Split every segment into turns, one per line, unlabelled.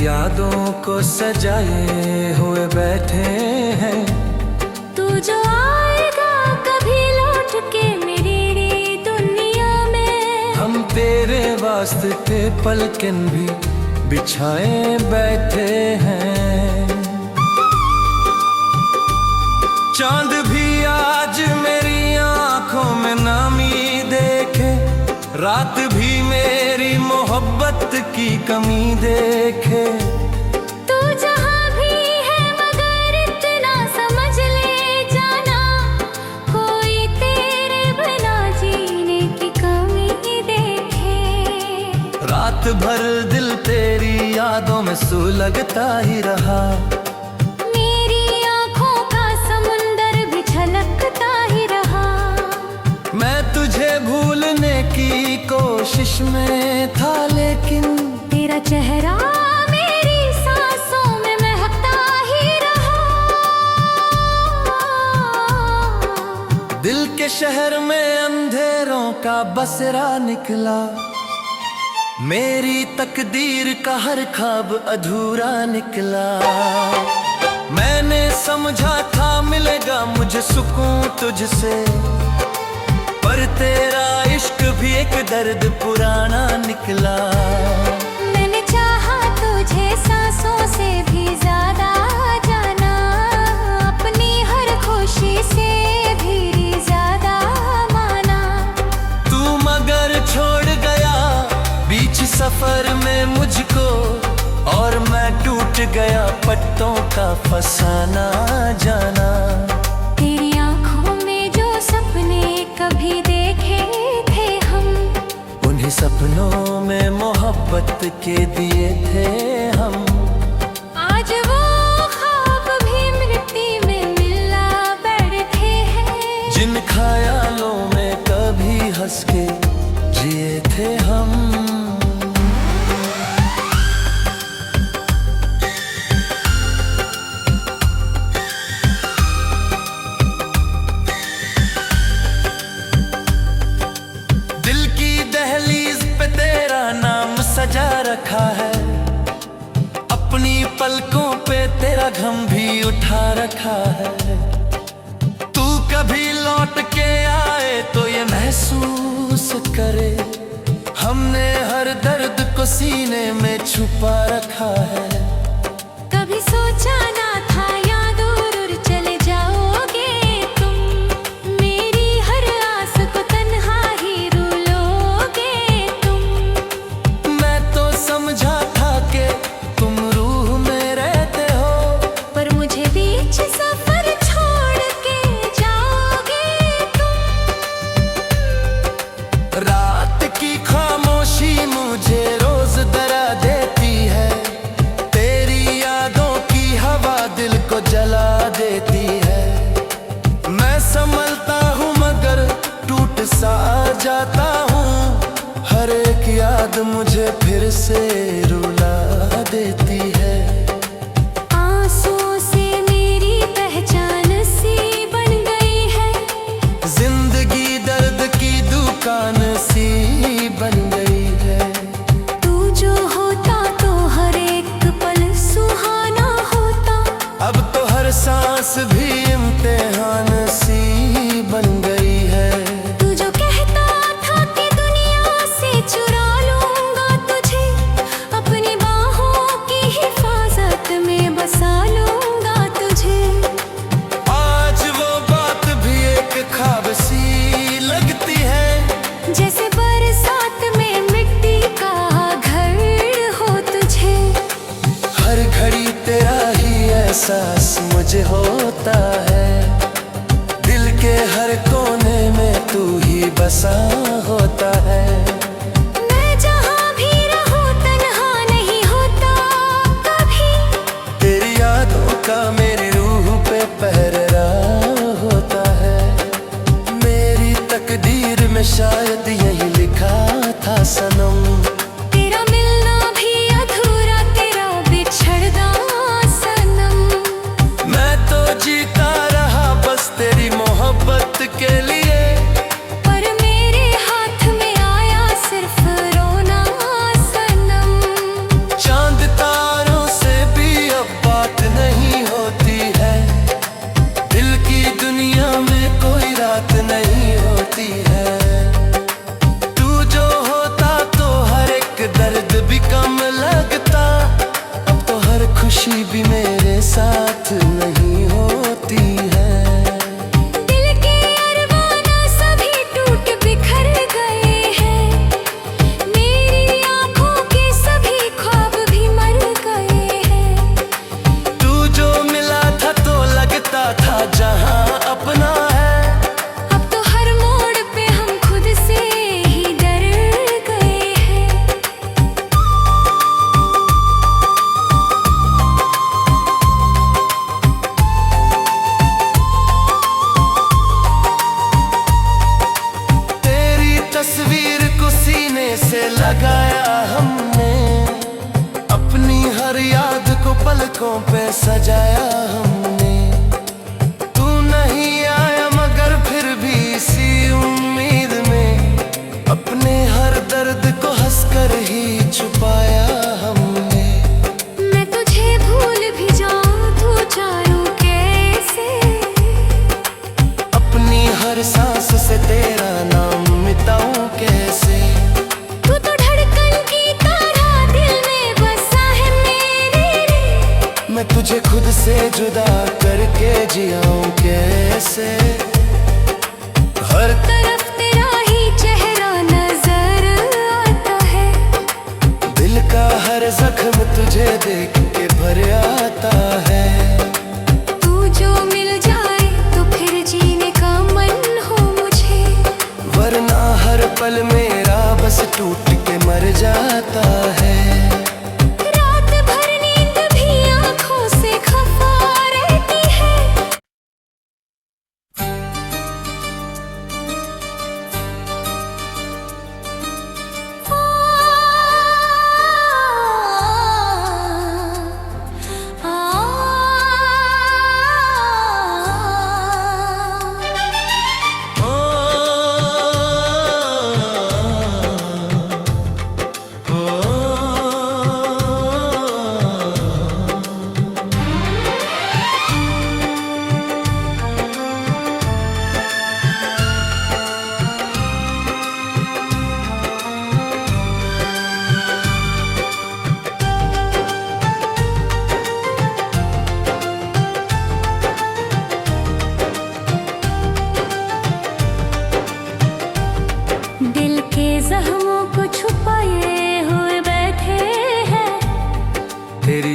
यादों को सजाए हुए बैठे हैं।
तू जो आएगा कभी लौट के मेरी दुनिया में,
हम तेरे वास्ते पलकन भी बिछाए बैठे हैं। चांद भी आज मेरी आंखों में नामी देखे, रात भी मेरी मोहब्बत की कमी देखे।
तू जहाँ भी है मगर इतना समझ ले जाना, कोई तेरे बिना जीने की कमी देखे।
रात भर दिल तेरी यादों में सुलगता ही रहा,
मेरी आंखों का समुंदर भी छलकता ही रहा।
मैं तुझे भूलने की कोशिश में था, लेकिन
तेरा चेहरा मेरी सांसों में महकता ही रहा।
दिल के शहर में अंधेरों का बसेरा निकला, मेरी तकदीर का हर ख्वाब अधूरा निकला। मैंने समझा था मिलेगा मुझे सुकून तुझसे, पर तेरा इश्क भी एक दर्द पुराना निकला।
मैंने चाहा तुझे सांसों से भी ज्यादा जाना, अपनी हर खुशी से भी ज्यादा माना।
तू मगर छोड़ गया बीच सफर में मुझको, और मैं टूट गया पत्तों का फसाना जाना।
तेरी आंखों में जो सपने कभी देखे थे हम,
उन्हीं सपनों में मोहब्बत के दिए थे हम।
आज वो ख्वाब भी मिट्टी में मिला बैठे हैं,
जिन ख्यालों में कभी हंस के जिए थे हम। सजा रखा है अपनी पलकों पे, तेरा गम भी उठा रखा है। तू कभी लौट के आए तो ये महसूस करे, हमने हर दर्द को सीने में छुपा रखा है।
कभी सोचा ना था यहाँ दूर चले जाओगे तुम, मेरी हर आस को तन्हा ही रुलोगे तुम।
मैं तो समझा था कि तुम रूह में रहते हो,
पर मुझे बीच सफर छोड़ के जाओगे तुम।
रात की खामोशी मुझे रोज डरा देती है, तेरी यादों की हवा दिल को जला देती है। मैं संभलता हूँ मगर टूट सा जाता हूँ, हर एक याद मुझे फिर से रुला देती है।
आंसुओं से मेरी पहचान सी बन गई है,
जिंदगी दर्द की दुकान सी बन गई है।
तू जो होता तो हर एक पल सुहाना होता,
अब तो हर सांस भी इम्तिहान सी बन गई है।
तू जो कहता था कि दुनिया से चुरा लूंगा तुझे, अपनी बाहों की हिफाजत में बसा लूंगा तुझे।
आज वो बात भी एक ख्वाब सी लगती है,
जैसे बरसात में मिट्टी का घर हो तुझे।
हर घड़ी तेरा ही एहसास मुझे होता है, दिल के हर कोने में तू ही बसा होता है।
मैं जहाँ भी रहूं तन्हा नहीं होता कभी,
तेरी यादों का मेरी रूह पे पहरा होता है। मेरी तकदीर में शायद यही लिखा था सनम,
तेरा मिलना भी अधूरा तेरा बिछड़ना सनम।
मैं तो जीता रहा बस तेरी मोहब्बत के लिए,
पर मेरे हाथ में आया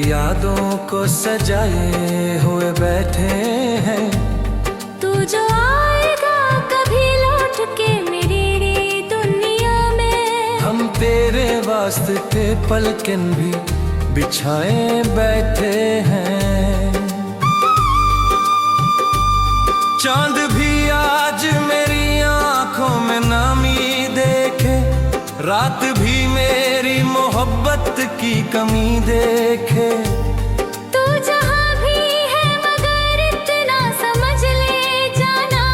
यादों को सजाए हुए बैठे हैं।
तू जो आएगा कभी लौट के मेरी दुनिया में,
हम तेरे वास्ते पलकन भी बिछाए बैठे हैं। चांद भी आज मेरी आंखों में नामी देखे, रात भी मेरी मोहब्बत की कमी देखे।
तू जहाँ भी है मगर इतना समझ ले जाना,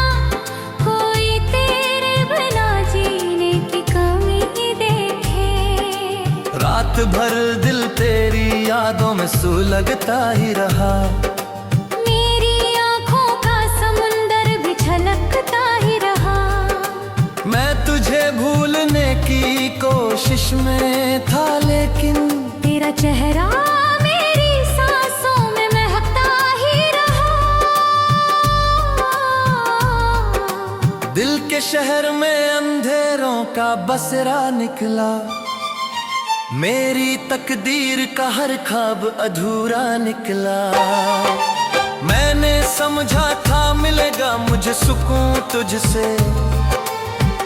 कोई तेरे बिना जीने की कमी देखे।
रात भर दिल तेरी यादों में सुलगता ही रहा,
मेरी आंखों का समुंदर भी छलकता ही रहा।
मैं तुझे भूलने की कोशिश में था, लेकिन
तेरा चेहरा मेरी सांसों में महकता ही रहा।
दिल के शहर में अंधेरों का बसेरा निकला, मेरी तकदीर का हर ख्वाब अधूरा निकला। मैंने समझा था मिलेगा मुझे सुकून तुझसे,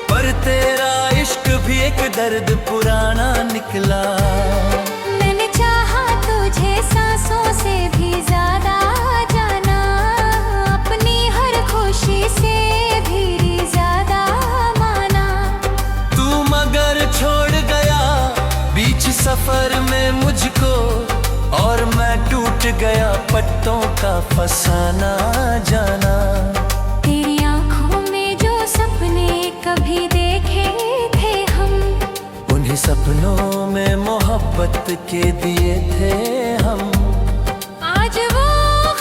पर तेरा इश्क भी एक दर्द पुराना निकला।
मैंने चाहा तुझे सांसों से भी ज्यादा जाना, अपनी हर खुशी से भी ज्यादा माना।
तू मगर छोड़ गया बीच सफर में मुझको, और मैं टूट गया पत्तों का फसाना जाना।
तेरी आंखों में जो सपने कभी देखे थे हम,
उन्हीं सपनों में मोहब्बत के दिए थे हम।
आज वो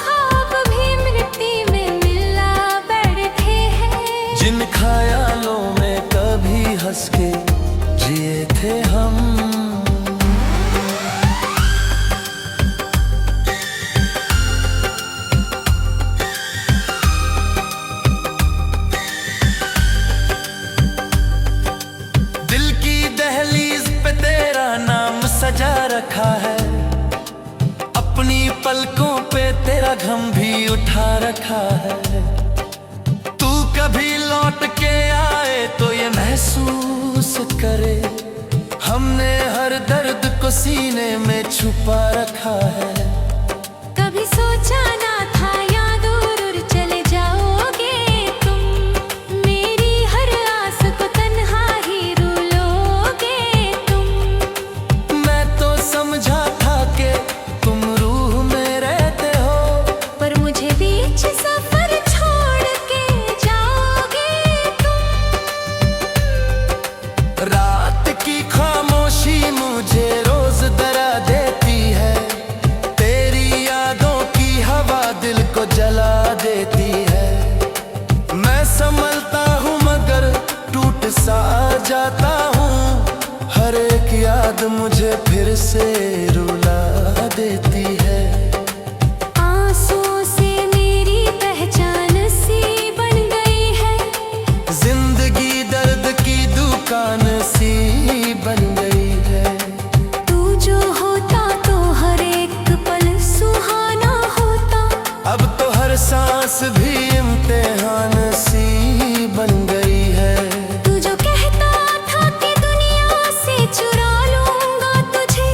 ख्वाब भी मिट्टी में मिला बैठे हैं,
जिन ख्यालों में कभी हंस के जिए थे हम। दिल की दहलीज पे तेरा नाम सजा रखा है, अपनी पलकों पे तेरा गम भी उठा रखा है। तू कभी लौट के आए तो ये महसूस करे, हमने हर दर्द को सीने में छुपा रखा है।
कभी सोचा ना था यहाँ दूर चले जाओगे तुम, मेरी हर आस को तन्हा ही रुलोगे तुम।
मैं तो समझा था कि तुम रूह में रहते हो,
पर मुझे बीच सफर छोड़ के जाओगे तुम।
रात की खामोशी मुझे रोज डरा देती है, तेरी यादों की हवा दिल को जला देती है। मैं संभलता हूँ मगर टूट सा जाता हूँ, हर एक याद मुझे फिर से रुला देती है।
आंसुओं से मेरी पहचान सी बन गई है,
जिंदगी दर्द की दुकान सी बन गई है।
तू जो होता तो हर एक पल सुहाना होता,
अब तो हर सांस भी इम्तिहान सी बन गई है।
तू जो कहता था कि दुनिया से चुरा लूंगा तुझे,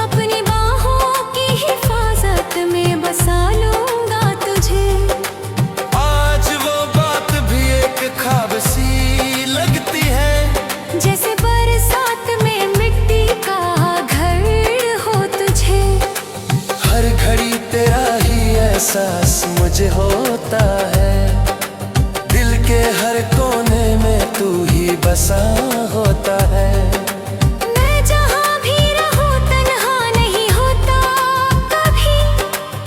अपनी बाहों की हिफाजत में बसा लूंगा तुझे।
आज वो बात भी एक ख्वाब सी लगती है,
जैसे बरसात में मिट्टी का घर हो तुझे।
हर घड़ी तेरा ही एहसास मुझे होता है, दिल के हर कोने में तू ही बसा होता है।
मैं जहाँ भी रहूं तन्हा नहीं होता कभी,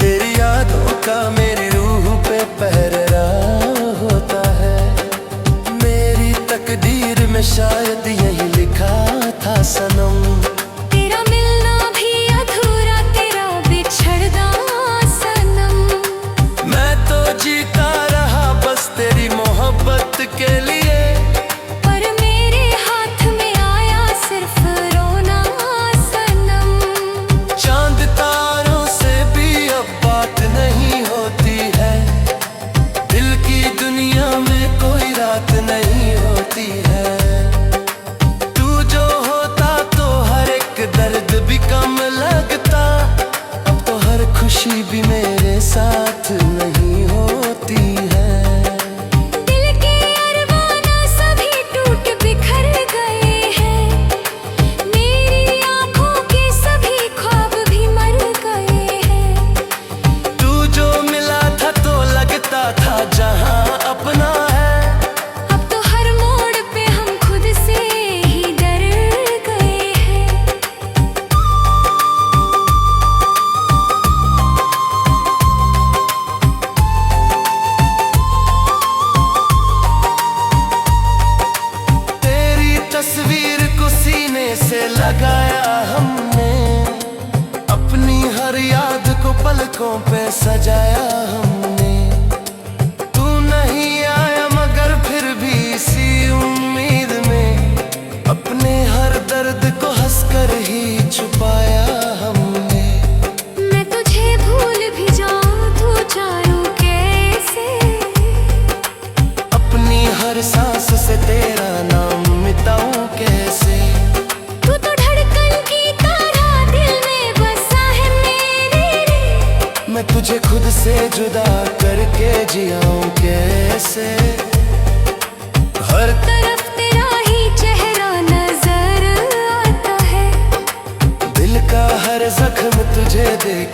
तेरी यादों का मेरी रूह पे पहरा होता है। मेरी तकदीर में शायद यही लिखा था सनम,
तेरा मिलना भी अधूरा तेरा बिछड़ना सनम।
मैं तो जीता रहा बस तेरी मोहब्बत के लिए,
पर मेरे हाथ में आया
जियाऊं कैसे। हर
तरफ तेरा ही चेहरा नजर आता है।
दिल का हर जख्म तुझे देख